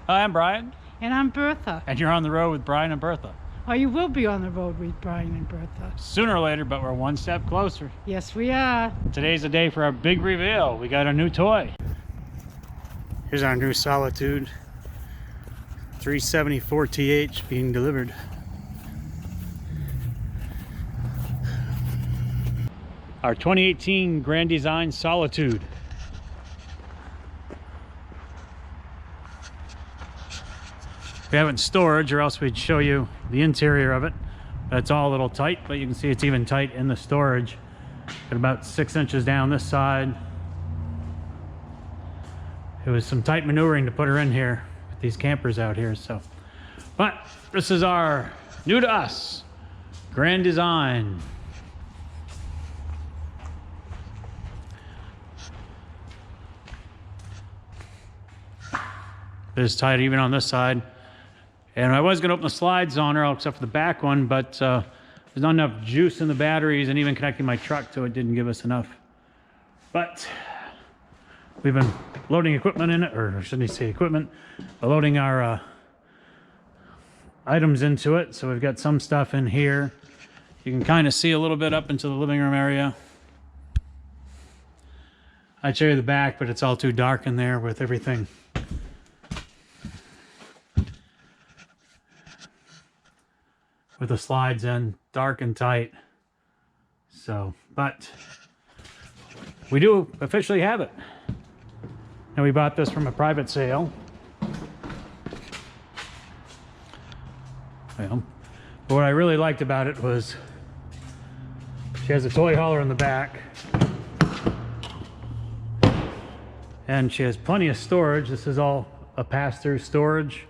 Hi, I'm Brian. And I'm Bertha. And you're on the road with Brian and Bertha. Or you will be on the road with Brian and Bertha. Sooner or later, but we're one step closer. Yes, we are. Today's the day for our big reveal. We got a new toy. Here's our new Solitude 374th being delivered. Our 2018 Grand Design Solitude. We have it in storage, or else we'd show you the interior of it. But it's all a little tight, but you can see it's even tight in the storage. Got about 6 inches down this side. It was some tight maneuvering to put her in here with these campers out here. So, but this is our new to us Grand Design. It is tight even on this side. And I was going to open the slides on her, except for the back one, but there's not enough juice in the batteries, and even connecting my truck to it didn't give us enough. But we've been loading equipment in it, or shouldn't I say equipment, but loading our items into it. So we've got some stuff in here. You can kind of see a little bit up into the living room area. I'd show you the back, but it's all too dark in there with everything. With the slides in, dark and tight. So, but we do officially have it. And we bought this from a private sale. Well, but what I really liked about it was she has a toy hauler in the back. And she has plenty of storage. This is all a pass-through storage.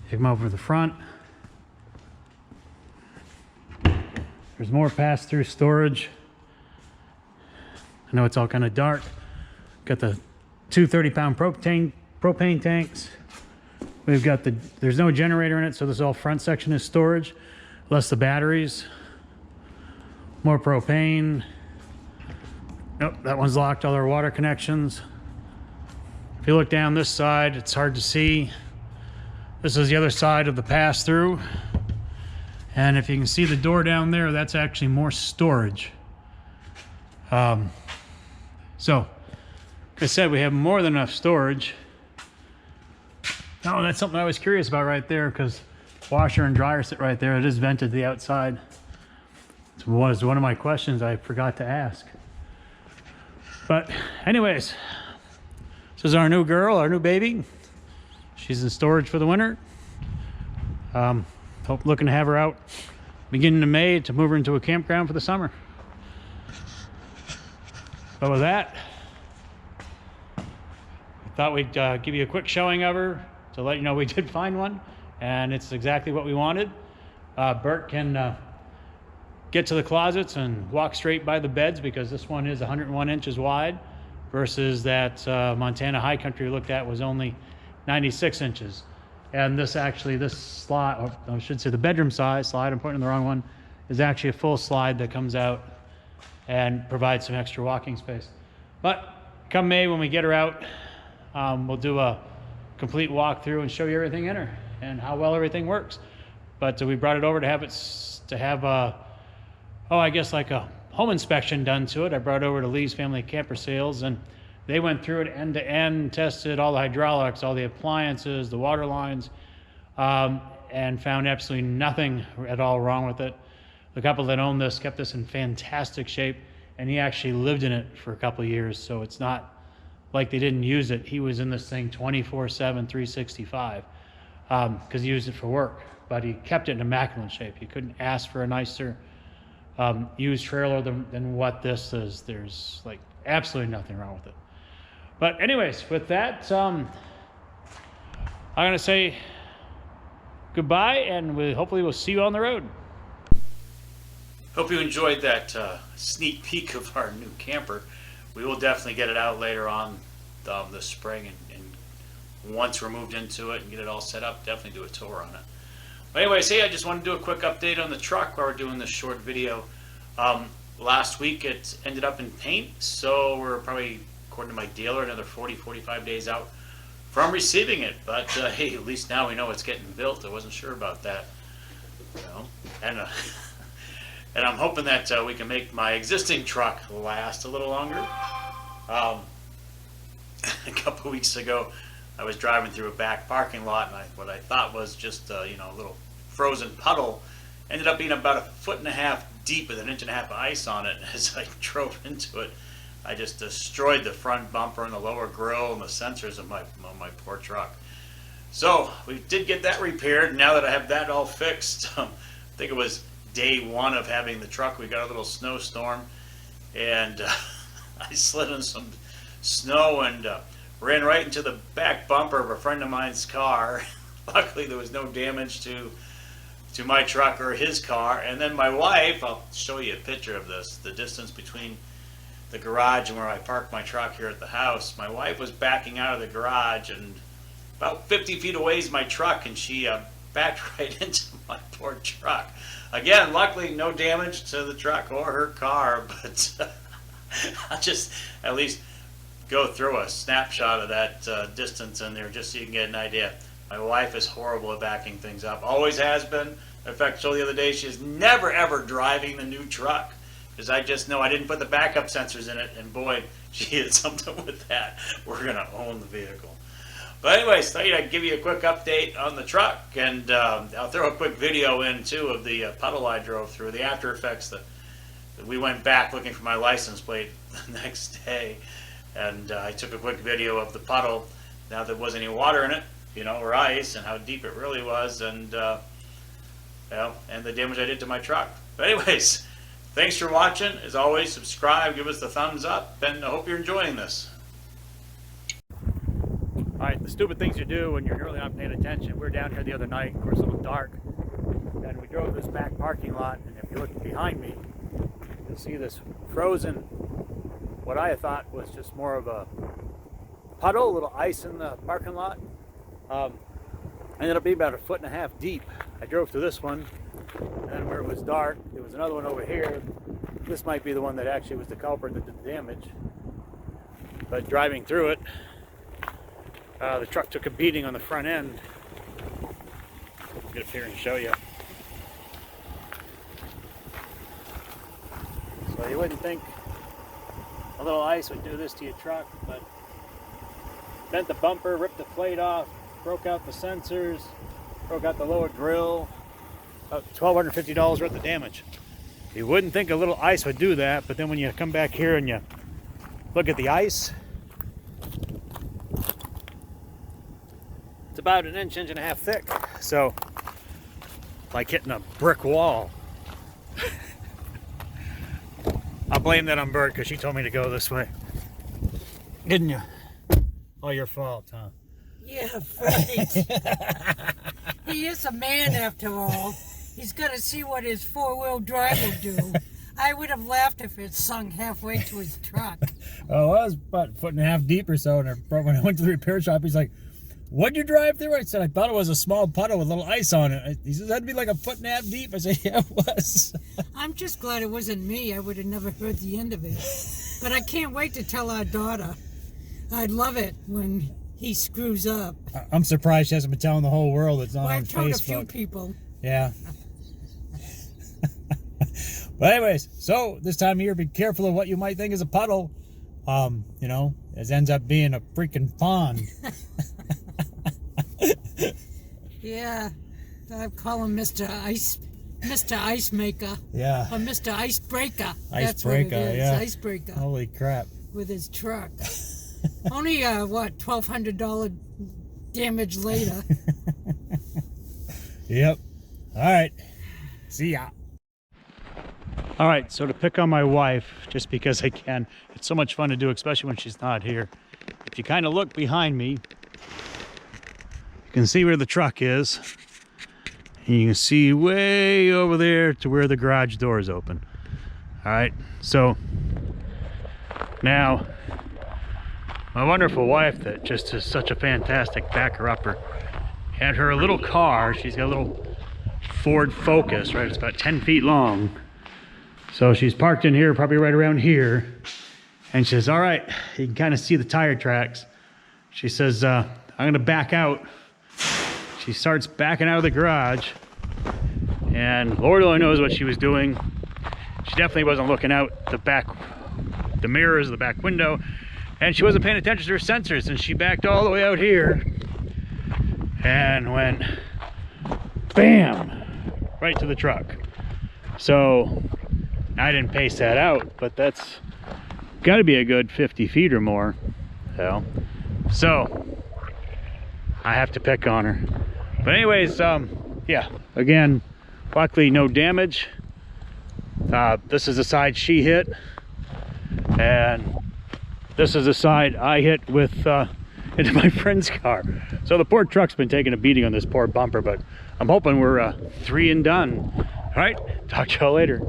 You come over to the front. There's more pass-through storage. I know it's all kind of dark. Got the two 30-pound propane tanks. We've got there's no generator in it, so this whole front section is storage, less the batteries. More propane. Nope, that one's locked, all our water connections. If you look down this side, it's hard to see. This is the other side of the pass-through. And if you can see the door down there, that's actually more storage. So, like I said, we have more than enough storage. Oh, that's something I was curious about right there, because washer and dryer sit right there. It is vented to the outside. It was one of my questions I forgot to ask. But anyways, this is our new girl, our new baby. She's in storage for the winter. Looking to have her out beginning of May to move her into a campground for the summer. But with that, I thought we'd give you a quick showing of her to let you know we did find one, and it's exactly what we wanted. Bert can get to the closets and walk straight by the beds, because this one is 101 inches wide versus that Montana High Country we looked at was only 96 inches. And this slide, or I should say the bedroom size slide, I'm pointing the wrong one, is actually a full slide that comes out and provides some extra walking space. But come May, when we get her out, we'll do a complete walkthrough and show you everything in her and how well everything works. But we brought it over to have I guess like a home inspection done to it. I brought it over to Lee's Family Camper Sales, and they went through it end to end, tested all the hydraulics, all the appliances, the water lines, and found absolutely nothing at all wrong with it. The couple that owned this kept this in fantastic shape, and he actually lived in it for a couple of years, so it's not like they didn't use it. He was in this thing 24/7, 365, because he used it for work, but he kept it in immaculate shape. You couldn't ask for a nicer used trailer than what this is. There's like absolutely nothing wrong with it. But anyways, with that, I'm going to say goodbye, and hopefully we'll see you on the road. Hope you enjoyed that sneak peek of our new camper. We will definitely get it out later on this spring, and once we're moved into it and get it all set up, definitely do a tour on it. But anyways, hey, I just want to do a quick update on the truck while we're doing this short video. Last week it ended up in paint, so we're probably, according to my dealer, another 40-45 days out from receiving it. But hey, at least now we know it's getting built. I wasn't sure about that. You know? And I'm hoping that we can make my existing truck last a little longer. A couple weeks ago, I was driving through a back parking lot, and what I thought was just you know, a little frozen puddle ended up being about 1.5 feet deep with 1.5 inches of ice on it. As I drove into it, I just destroyed the front bumper and the lower grille and the sensors of my poor truck. So we did get that repaired. Now that I have that all fixed, I think it was day 1 of having the truck. We got a little snowstorm, and I slid in some snow and ran right into the back bumper of a friend of mine's car. Luckily, there was no damage to my truck or his car. And then my wife, I'll show you a picture of this, the distance between the garage and where I parked my truck here at the house. My wife was backing out of the garage, and about 50 feet away is my truck, and she backed right into my poor truck. Again, luckily no damage to the truck or her car, but I'll just at least go through a snapshot of that distance in there just so you can get an idea. My wife is horrible at backing things up, always has been. In fact, so the other day, she is never ever driving the new truck, because I just know I didn't put the backup sensors in it, and boy, she had something with that. We're gonna own the vehicle. But anyways, thought I'd give you a quick update on the truck, and I'll throw a quick video in too of the puddle I drove through, the after effects. That we went back looking for my license plate the next day, and I took a quick video of the puddle. Now there wasn't any water in it, you know, or ice, and how deep it really was, and well, and the damage I did to my truck. But anyways, thanks for watching. As always, subscribe, give us the thumbs up, and I hope you're enjoying this. All right, the stupid things you do when you're really not paying attention. We were down here the other night, of course it was dark, and we drove this back parking lot, and if you look behind me, you'll see this frozen, what I thought was just more of a puddle, a little ice in the parking lot. Ended up being about 1.5 feet deep. I drove through this one, and then where it was dark, there was another one over here. This might be the one that actually was the culprit that did the damage. But driving through it, the truck took a beating on the front end. Get up here and show you. So you wouldn't think a little ice would do this to your truck, but bent the bumper, ripped the plate off, broke out the sensors, broke out the lower grill. About $1,250 worth of damage. You wouldn't think a little ice would do that, but then when you come back here and you look at the ice, it's about 1.5 inches thick. So, like hitting a brick wall. I'll blame that on Bert, because she told me to go this way. Didn't you? All your fault, huh? Yeah, right. He is a man after all. He's got to see what his four-wheel drive will do. I would have laughed if it sunk halfway to his truck. Oh, I was about 1.5 feet deep or so, and when I went to the repair shop, he's like, "What'd you drive through?" I said, "I thought it was a small puddle with a little ice on it." He says, "That'd be like 1.5 feet deep." I said, "Yeah, it was." I'm just glad it wasn't me. I would have never heard the end of it. But I can't wait to tell our daughter. I'd love it when he screws up. I'm surprised she hasn't been telling the whole world it's not Well, on I've told Facebook. a few people. Yeah. But anyways, so this time of year, be careful of what you might think is a puddle. You know, it ends up being a freaking pond. Yeah, I call him Mr. Ice Maker. Yeah. Or Mr. Icebreaker. That's Icebreaker, what it is. yeah. Icebreaker. Holy crap. With his truck. Only, what, $1,200 damage later. Yep. All right. See ya. All right, so to pick on my wife, just because I can, it's so much fun to do, especially when she's not here. If you kind of look behind me, you can see where the truck is. And you can see way over there to where the garage door is open. All right, so now my wonderful wife that just is such a fantastic backer-upper had her little car. She's got a little Ford Focus, right? It's about 10 feet long. So she's parked in here, probably right around here. And she says, "All right, you can kind of see the tire tracks." She says, "I I'm gonna back out. She starts backing out of the garage, and Lord only knows what she was doing. She definitely wasn't looking out the mirrors, the back window, and she wasn't paying attention to her sensors, and she backed all the way out here and went bam right to the truck. So I didn't pace that out, but that's got to be a good 50 feet or more. So I have to pick on her. But anyways, yeah, again, luckily no damage. This is the side she hit, and this is the side I hit with into my friend's car. So the poor truck's been taking a beating on this poor bumper, but I'm hoping we're 3 and done. All right, talk to y'all later.